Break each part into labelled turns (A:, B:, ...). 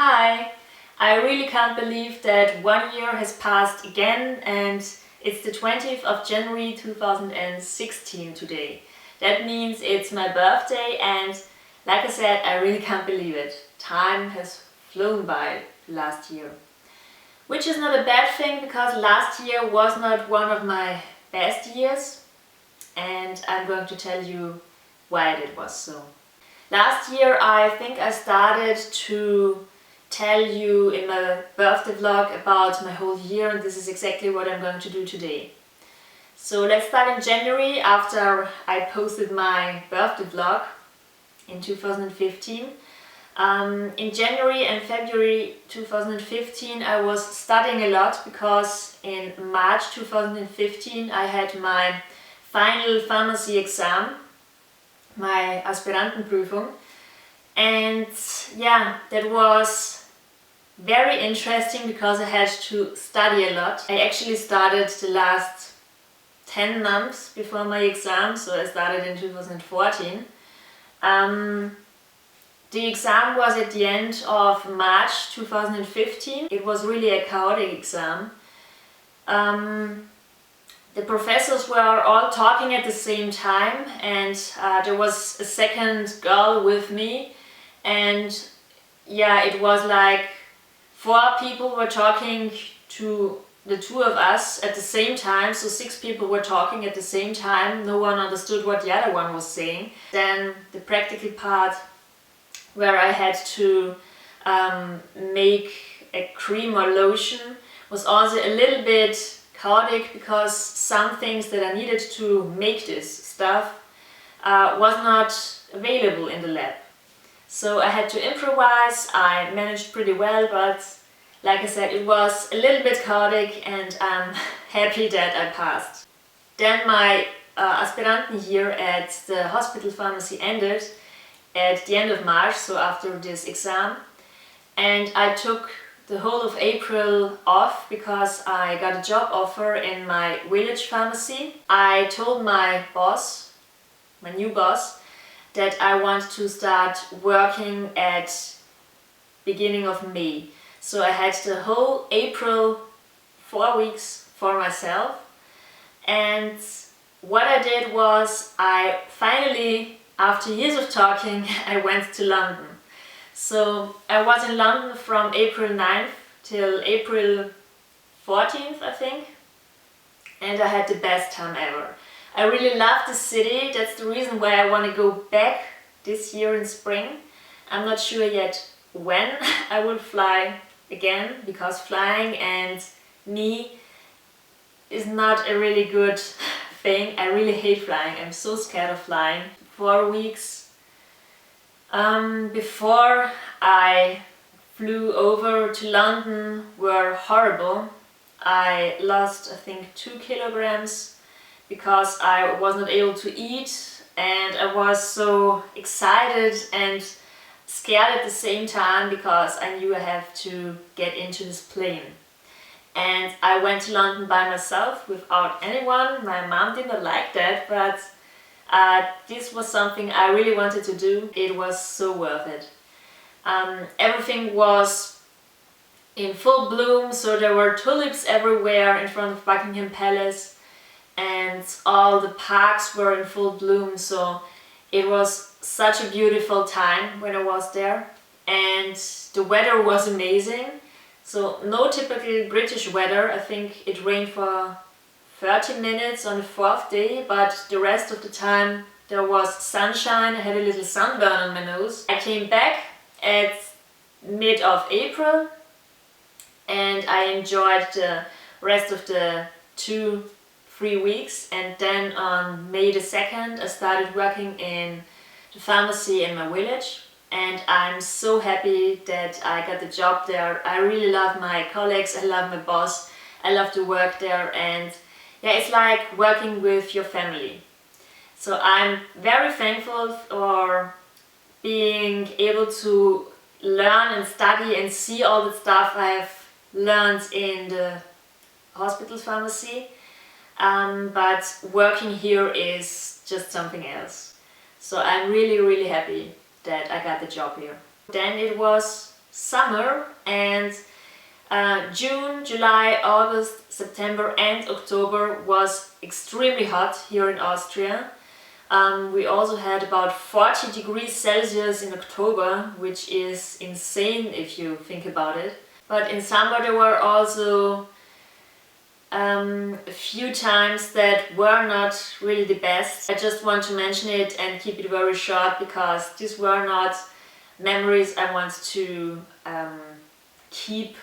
A: Hi! I really can't believe that 1 year has passed again and it's the 20th of January 2016 today. That means it's my birthday and like I said, I really can't believe it. Time has flown by last year. Which is not a bad thing because last year was not one of my best years and I'm going to tell you why it was so. Last year I think I started to tell you in my birthday vlog about my whole year, and this is exactly what I'm going to do today. So let's start in January after I posted my birthday vlog in 2015. In January and February 2015 I was studying a lot because in March 2015 I had my final pharmacy exam, my Aspirantenprüfung, and yeah, that was very interesting because I had to study a lot. I actually started the last 10 months before my exam, so I started in 2014. The exam was at the end of March 2015. It was really a chaotic exam. The professors were all talking at the same time and there was a second girl with me, and yeah, it was like 4 people were talking to the 2 of us at the same time, so 6 people were talking at the same time. No one understood what the other one was saying. Then the practical part where I had to make a cream or lotion was also a little bit chaotic because some things that I needed to make this stuff was not available in the lab. So I had to improvise. I managed pretty well, but like I said, it was a little bit chaotic and I'm happy that I passed. Then my Aspiranten year at the hospital pharmacy ended at the end of March, so after this exam, and I took the whole of April off because I got a job offer in my village pharmacy. I told my boss, my new boss, that I want to start working at beginning of May. So I had the whole April 4 weeks for myself, and what I did was I finally, after years of talking, I went to London. So I was in London from April 9th till April 14th, I think, and I had the best time ever. I really love the city. That's the reason why I want to go back this year in spring. I'm not sure yet when I will fly again, because flying and me is not a really good thing. I really hate flying. I'm so scared of flying. 4 weeks before I flew over to London were horrible. I lost, I think, 2 kilograms because I was not able to eat, and I was so excited and scared at the same time because I knew I have to get into this plane. And I went to London by myself without anyone. My mom did not like that, but this was something I really wanted to do. It was so worth it. Everything was in full bloom, so there were tulips everywhere in front of Buckingham Palace, and all the parks were in full bloom, so it was such a beautiful time when I was there, and the weather was amazing. So no typical British weather. I think it rained for 30 minutes on the 4th day, but the rest of the time there was sunshine. I had a little sunburn on my nose. I came back at mid of April and I enjoyed the rest of the 2-3 weeks, and then on May the 2nd I started working in the pharmacy in my village, and I'm so happy that I got the job there. I really love my colleagues, I love my boss, I love to work there, and yeah, it's like working with your family. So I'm very thankful for being able to learn and study and see all the stuff I've learned in the hospital pharmacy. But working here is just something else. So I'm really happy that I got the job here. Then it was summer, and June, July, August, September and October was extremely hot here in Austria. We also had about 40 degrees Celsius in October, which is insane if you think about it. But in summer there were also a few times that were not really the best. I just want to mention it and keep it very short because these were not memories I want to keep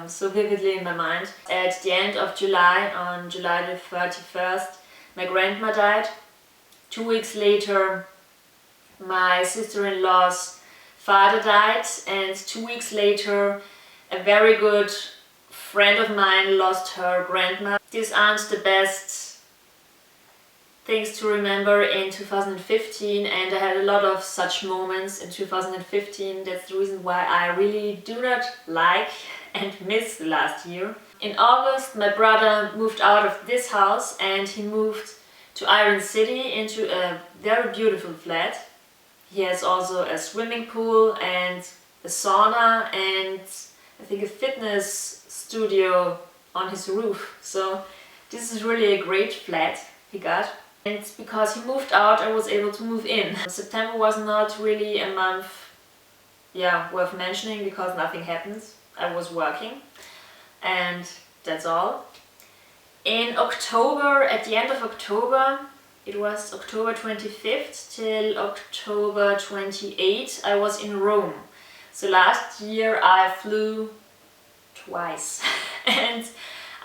A: so vividly in my mind. At the end of July, on July the 31st, my grandma died. 2 weeks later, my sister-in-law's father died, and 2 weeks later, a very good friend of mine lost her grandma. These aren't the best things to remember in 2015, and I had a lot of such moments in 2015. That's the reason why I really do not like and miss the last year. In August, my brother moved out of this house and he moved to Iron City into a very beautiful flat. He has also a swimming pool and a sauna and I think a fitness studio on his roof. So this is really a great flat he got. And because he moved out, I was able to move in. September was not really a month worth mentioning because nothing happened. I was working and that's all. In October, at the end of October, it was October 25th till October 28th, I was in Rome. So last year I flew twice and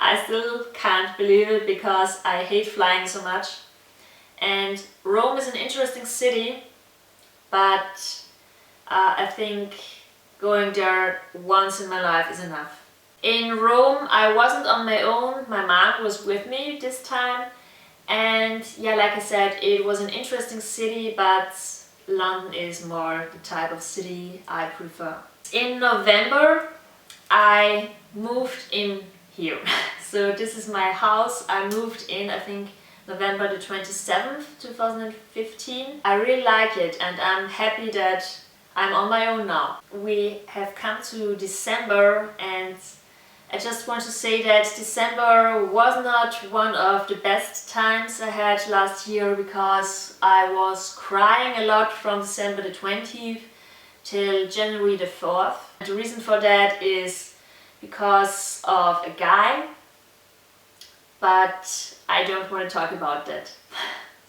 A: I still can't believe it because I hate flying so much. And Rome is an interesting city, but I think going there once in my life is enough. In Rome I wasn't on my own, my mom was with me this time, and yeah, like I said, it was an interesting city, but London is more the type of city I prefer. In November I moved in here. So this is my house. I moved in, I think, November the 27th, 2015. I really like it and I'm happy that I'm on my own now. We have come to December and I just want to say that December was not one of the best times I had last year because I was crying a lot from December the 20th till January the 4th. The reason for that is because of a guy, but I don't want to talk about that.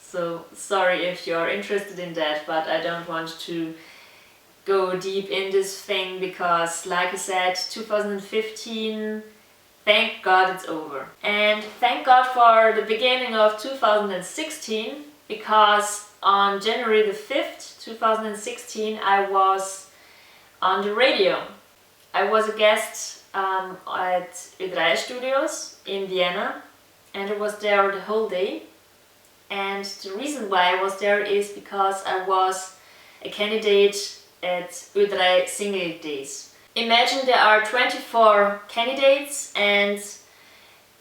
A: So sorry if you're interested in that, but I don't want to go deep in this thing because, like I said, 2015, thank God it's over. And thank God for the beginning of 2016 because on January the 5th, 2016, I was on the radio. I was a guest at Ö3 Studios in Vienna and I was there the whole day. And the reason why I was there is because I was a candidate at Ö3 Single Days. Imagine there are 24 candidates and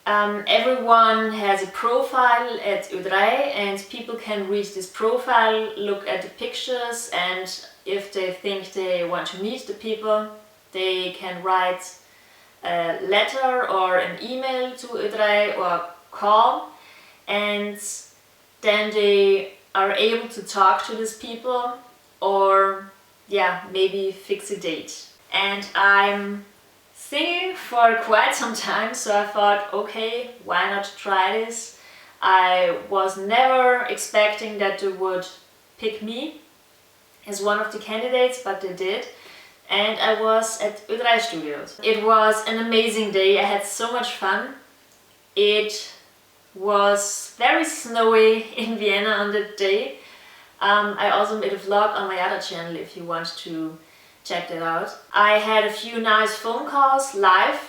A: everyone has a profile at Ö3 and people can read this profile, look at the pictures, and if they think they want to meet the people, they can write a letter or an email to Ö3 or call, and then they are able to talk to these people or maybe fix a date. And I'm singing for quite some time, so I thought, okay, why not try this? I was never expecting that they would pick me as one of the candidates, but they did. And I was at Ö3 Studios. It was an amazing day, I had so much fun. It was very snowy in Vienna on that day. I also made a vlog on my other channel if you want to check that out. I had a few nice phone calls live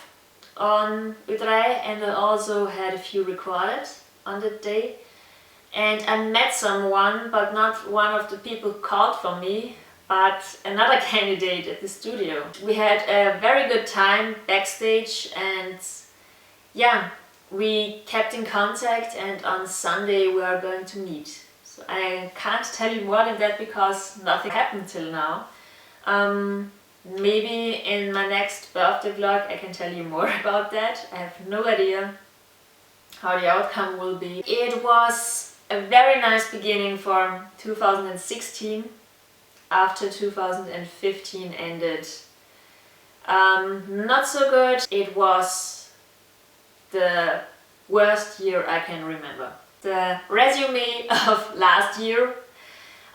A: on Ö3 and I also had a few recorded on that day. And I met someone, but not one of the people who called for me, but another candidate at the studio. We had a very good time backstage and we kept in contact, and on Sunday we are going to meet. I can't tell you more than that because nothing happened till now. maybe in my next birthday vlog I can tell you more about that. I have no idea how the outcome will be. It was a very nice beginning for 2016 after 2015 ended. Not so good. It was the worst year I can remember. The resume of last year.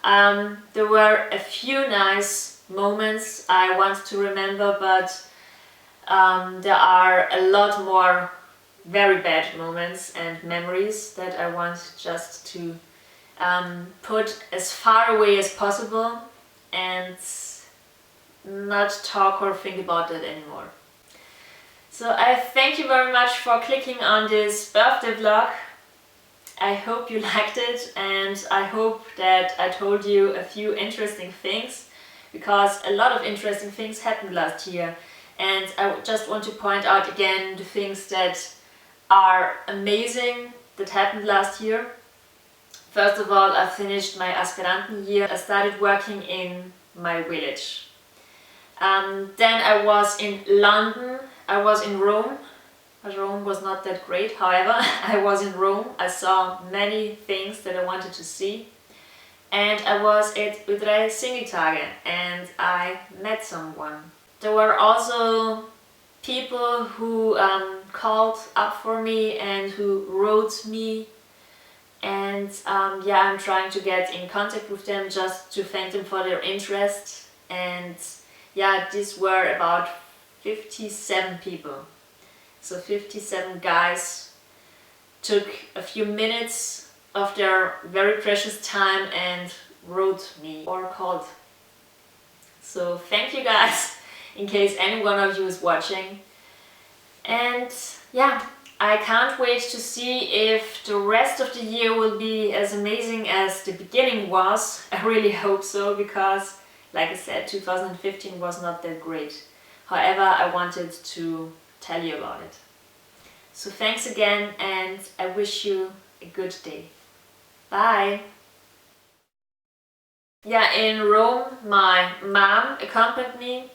A: There were a few nice moments I want to remember, but there are a lot more very bad moments and memories that I want just to put as far away as possible and not talk or think about that anymore. So I thank you very much for clicking on this birthday vlog. I hope you liked it, and I hope that I told you a few interesting things, because a lot of interesting things happened last year, and I just want to point out again the things that are amazing that happened last year. First of all, I finished my Aspiranten year. I started working in my village. Then I was in London, I was in Rome. Rome was not that great, however, I was in Rome. I saw many things that I wanted to see. And I was at Udre Singeltage and I met someone. There were also people who called up for me and who wrote me. And yeah, I'm trying to get in contact with them just to thank them for their interest. And yeah, these were about 57 people. So 57 guys took a few minutes of their very precious time and wrote me or called. So thank you guys, in case any one of you is watching. And yeah, I can't wait to see if the rest of the year will be as amazing as the beginning was. I really hope so, because like I said, 2015 was not that great. However, I wanted to tell you about it. So thanks again, and I wish you a good day. Bye! Yeah, in Rome my mom accompanied me.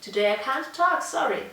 A: Today I can't talk, sorry.